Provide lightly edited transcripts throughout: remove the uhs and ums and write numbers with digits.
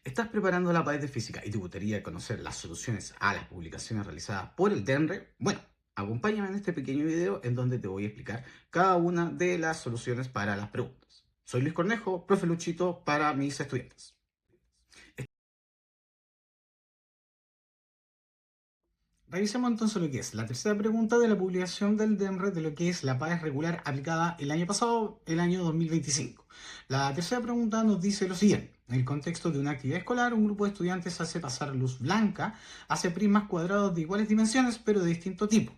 ¿Estás preparando la PAES de física y te gustaría conocer las soluciones a las publicaciones realizadas por el DENRE? Bueno, acompáñame en este pequeño video en donde te voy a explicar cada una de las soluciones para las preguntas. Soy Luis Cornejo, profe Luchito para mis estudiantes. Revisemos entonces lo que es la tercera pregunta de la publicación del DENRE de lo que es la PAES regular aplicada el año pasado, el año 2025. La tercera pregunta nos dice lo siguiente. En el contexto de una actividad escolar, un grupo de estudiantes hace pasar luz blanca hacia prismas cuadrados de iguales dimensiones, pero de distinto tipo.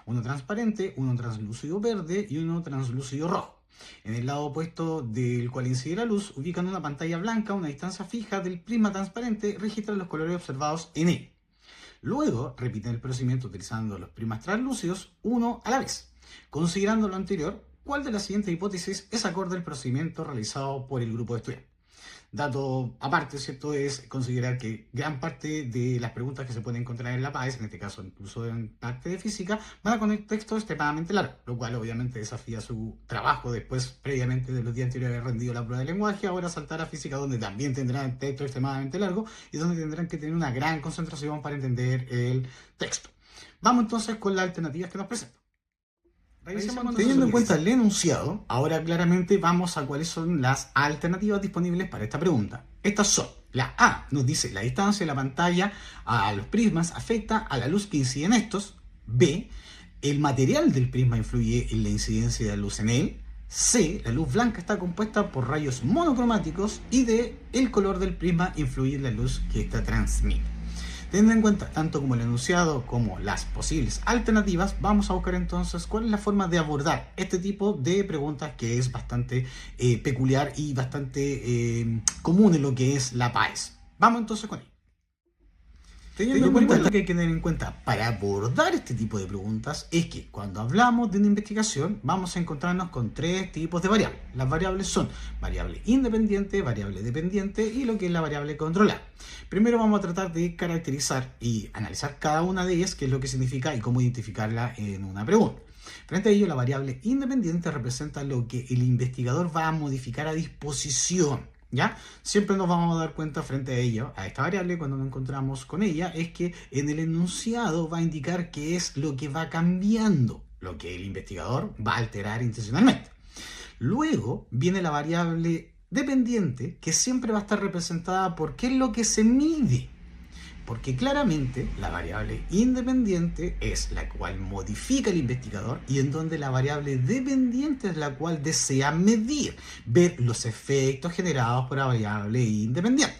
Uno transparente, uno translúcido verde y uno translúcido rojo. En el lado opuesto del cual incide la luz, ubican una pantalla blanca a una distancia fija del prisma transparente y registran los colores observados en él. Luego repiten el procedimiento utilizando los prismas translúcidos uno a la vez. Considerando lo anterior, ¿cuál de las siguientes hipótesis es acorde al procedimiento realizado por el grupo de estudiantes? Dato aparte, ¿cierto? Es considerar que gran parte de las preguntas que se pueden encontrar en la PAES, en este caso incluso en parte de física, van a tener texto extremadamente largo, lo cual obviamente desafía su trabajo después, previamente de los días anteriores haber rendido la prueba de lenguaje, ahora saltar a física donde también tendrán texto extremadamente largo y donde tendrán que tener una gran concentración para entender el texto. Vamos entonces con las alternativas que nos presentan. Teniendo en cuenta el enunciado, ahora claramente vamos a cuáles son las alternativas disponibles para esta pregunta. Estas son: la A nos dice la distancia de la pantalla a los prismas afecta a la luz que incide en estos. B, el material del prisma influye en la incidencia de la luz en él. C, la luz blanca está compuesta por rayos monocromáticos. Y D, el color del prisma influye en la luz que ésta transmite. Teniendo en cuenta tanto como el enunciado como las posibles alternativas, vamos a buscar entonces cuál es la forma de abordar este tipo de preguntas que es bastante peculiar y bastante común en lo que es la PAES. Vamos entonces con ello. Teniendo en cuenta lo que hay que tener en cuenta para abordar este tipo de preguntas es que cuando hablamos de una investigación vamos a encontrarnos con tres tipos de variables. Las variables son variable independiente, variable dependiente y lo que es la variable controlada. Primero vamos a tratar de caracterizar y analizar cada una de ellas, qué es lo que significa y cómo identificarla en una pregunta. Frente a ello, la variable independiente representa lo que el investigador va a modificar a disposición. ¿Ya? Siempre nos vamos a dar cuenta frente a ello, a esta variable, cuando nos encontramos con ella, es que en el enunciado va a indicar qué es lo que va cambiando, lo que el investigador va a alterar intencionalmente. Luego viene la variable dependiente, que siempre va a estar representada por qué es lo que se mide. Porque claramente la variable independiente es la cual modifica el investigador y en donde la variable dependiente es la cual desea medir, ver los efectos generados por la variable independiente.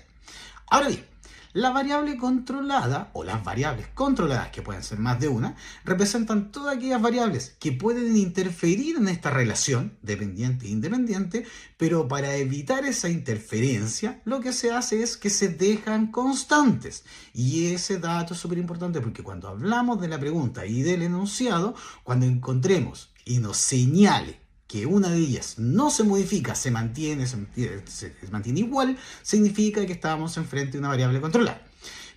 Ahora bien, la variable controlada o las variables controladas, que pueden ser más de una, representan todas aquellas variables que pueden interferir en esta relación dependiente e independiente, pero para evitar esa interferencia lo que se hace es que se dejan constantes. Y ese dato es súper importante porque cuando hablamos de la pregunta y del enunciado, cuando encontremos y nos señale que una de ellas no se modifica, se mantiene igual, significa que estamos enfrente de una variable controlada.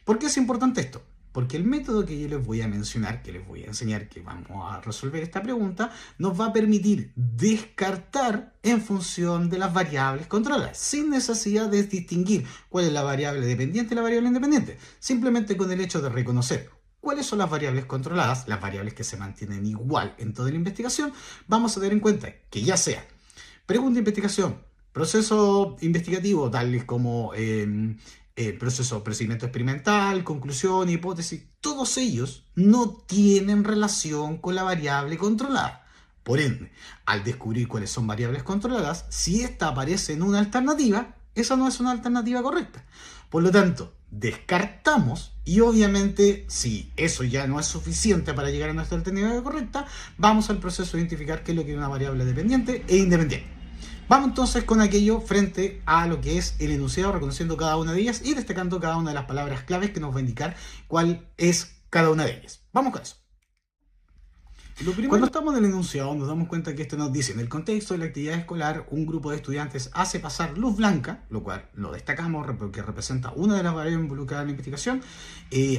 ¿Por qué es importante esto? Porque el método que yo les voy a mencionar, que les voy a enseñar, que vamos a resolver esta pregunta, nos va a permitir descartar en función de las variables controladas, sin necesidad de distinguir cuál es la variable dependiente y la variable independiente. Simplemente con el hecho de reconocer cuáles son las variables controladas, las variables que se mantienen igual en toda la investigación, vamos a tener en cuenta que ya sea pregunta de investigación, proceso investigativo, tales como procedimiento experimental, conclusión, hipótesis, todos ellos no tienen relación con la variable controlada. Por ende, al descubrir cuáles son variables controladas, si esta aparece en una alternativa, esa no es una alternativa correcta. Por lo tanto, descartamos y obviamente si eso ya no es suficiente para llegar a nuestra alternativa correcta, vamos al proceso de identificar qué es lo que es una variable dependiente e independiente. Vamos entonces con aquello frente a lo que es el enunciado, reconociendo cada una de ellas y destacando cada una de las palabras claves que nos va a indicar cuál es cada una de ellas. Vamos con eso. Cuando estamos en el enunciado nos damos cuenta que esto nos dice: en el contexto de la actividad escolar, un grupo de estudiantes hace pasar luz blanca, lo cual lo destacamos porque representa una de las variables involucradas en la investigación,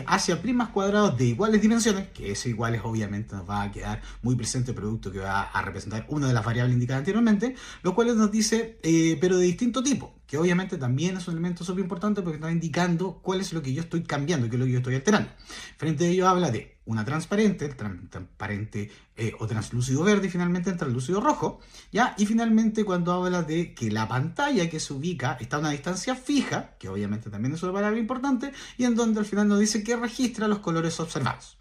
hacia prismas cuadrados de iguales dimensiones, que ese iguales obviamente nos va a quedar muy presente el producto que va a representar una de las variables indicadas anteriormente, lo cual nos dice, pero de distinto tipo. que obviamente también es un elemento súper importante porque está indicando cuál es lo que yo estoy cambiando, qué es lo que yo estoy alterando. Frente a ello habla de una transparente, transparente o translúcido verde, y finalmente el translúcido rojo, ¿ya? Y finalmente cuando habla de que la pantalla que se ubica está a una distancia fija, que obviamente también es una palabra importante, y en donde al final nos dice que registra los colores observados.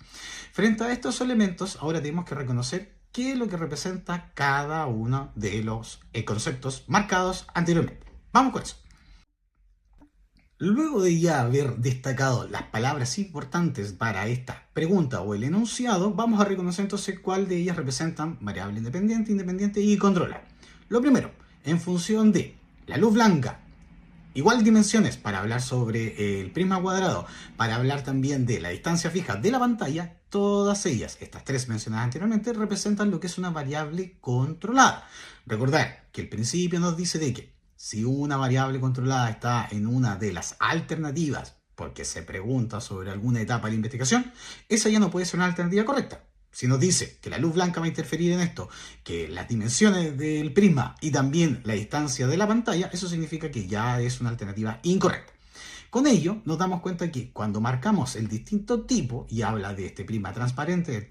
Frente a estos elementos, ahora tenemos que reconocer qué es lo que representa cada uno de los conceptos marcados anteriormente. Vamos con eso. Luego de ya haber destacado las palabras importantes para esta pregunta o el enunciado, vamos a reconocer entonces cuál de ellas representan variable independiente, independiente y controlar. Lo primero, en función de la luz blanca, igual dimensiones para hablar sobre el prisma cuadrado, para hablar también de la distancia fija de la pantalla, todas ellas, estas tres mencionadas anteriormente, representan lo que es una variable controlada. Recordar que el principio nos dice de que si una variable controlada está en una de las alternativas, porque se pregunta sobre alguna etapa de la investigación, esa ya no puede ser una alternativa correcta. Si nos dice que la luz blanca va a interferir en esto, que las dimensiones del prisma y también la distancia de la pantalla, eso significa que ya es una alternativa incorrecta. Con ello, nos damos cuenta que cuando marcamos el distinto tipo y habla de este prisma transparente,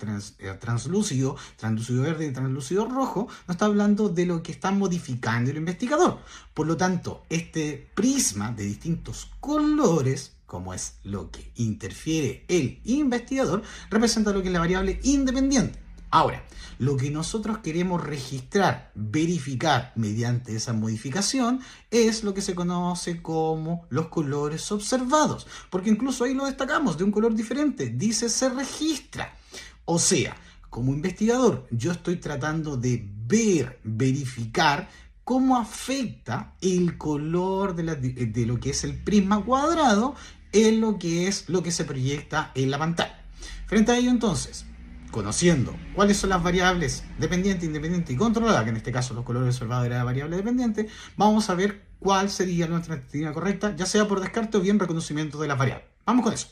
translúcido, translúcido verde y translúcido rojo, nos está hablando de lo que está modificando el investigador. Por lo tanto, este prisma de distintos colores, como es lo que interfiere el investigador, representa lo que es la variable independiente. Ahora, lo que nosotros queremos registrar, verificar mediante esa modificación es lo que se conoce como los colores observados, porque incluso ahí lo destacamos de un color diferente, dice se registra. O sea, como investigador yo estoy tratando de verificar cómo afecta el color de lo que es el prisma cuadrado en lo que es lo que se proyecta en la pantalla. Frente a ello entonces, conociendo cuáles son las variables dependiente, independiente y controlada, que en este caso los colores observados era la variable dependiente, vamos a ver cuál sería nuestra alternativa correcta, ya sea por descarte o bien reconocimiento de las variables. Vamos con eso.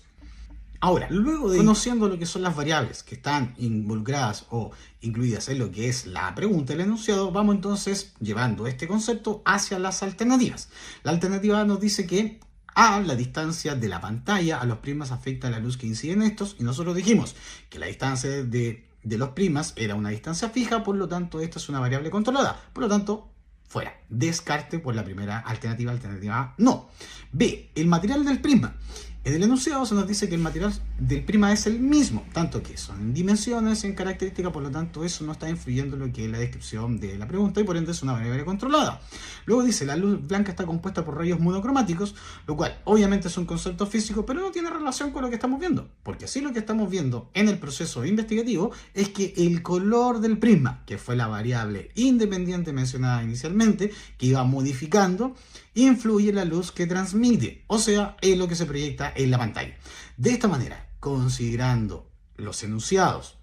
Ahora, luego de conociendo lo que son las variables que están involucradas o incluidas en lo que es la pregunta, el enunciado, vamos entonces llevando este concepto hacia las alternativas. La alternativa nos dice que la distancia de la pantalla a los prismas afecta la luz que incide en estos, y nosotros dijimos que la distancia de los prismas era una distancia fija, por lo tanto esta es una variable controlada, por lo tanto fuera, descarte por la primera alternativa, alternativa A, no. B, el material del prisma. En el enunciado se nos dice que el material del prisma es el mismo, tanto que son en dimensiones, en características, por lo tanto eso no está influyendo en lo que es la descripción de la pregunta y por ende es una variable controlada. Luego dice, la luz blanca está compuesta por rayos monocromáticos, lo cual obviamente es un concepto físico, pero no tiene relación con lo que estamos viendo, porque así lo que estamos viendo en el proceso investigativo es que el color del prisma, que fue la variable independiente mencionada inicialmente, que iba modificando, influye en la luz que transmite, o sea, en lo que se proyecta en la pantalla. De esta manera, considerando los enunciados,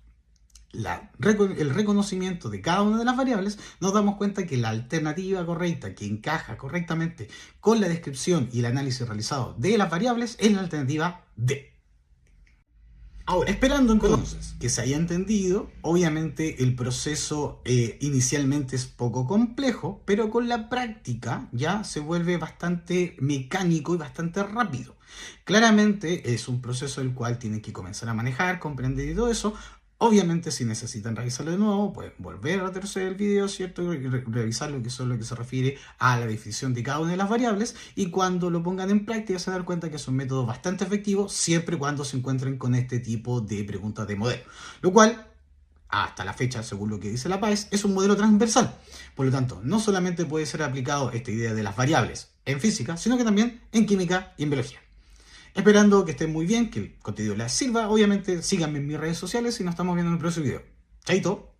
el reconocimiento de cada una de las variables, nos damos cuenta que la alternativa correcta, que encaja correctamente con la descripción y el análisis realizado de las variables, es la alternativa D. Ahora, esperando entonces que se haya entendido, obviamente el proceso inicialmente es poco complejo, pero con la práctica ya se vuelve bastante mecánico y bastante rápido. Claramente es un proceso el cual tienen que comenzar a manejar, comprender y todo eso. Obviamente si necesitan revisarlo de nuevo, pueden volver a retroceder el video, ¿cierto? Y revisar lo que se refiere a la definición de cada una de las variables, y cuando lo pongan en práctica se van a dar cuenta que es un método bastante efectivo siempre y cuando se encuentren con este tipo de preguntas de modelo. Lo cual, hasta la fecha, según lo que dice la PAES, es un modelo transversal. Por lo tanto, no solamente puede ser aplicado esta idea de las variables en física, sino que también en química y en biología. Esperando que estén muy bien, que el contenido les sirva. Obviamente síganme en mis redes sociales y nos estamos viendo en el próximo video. Chaito.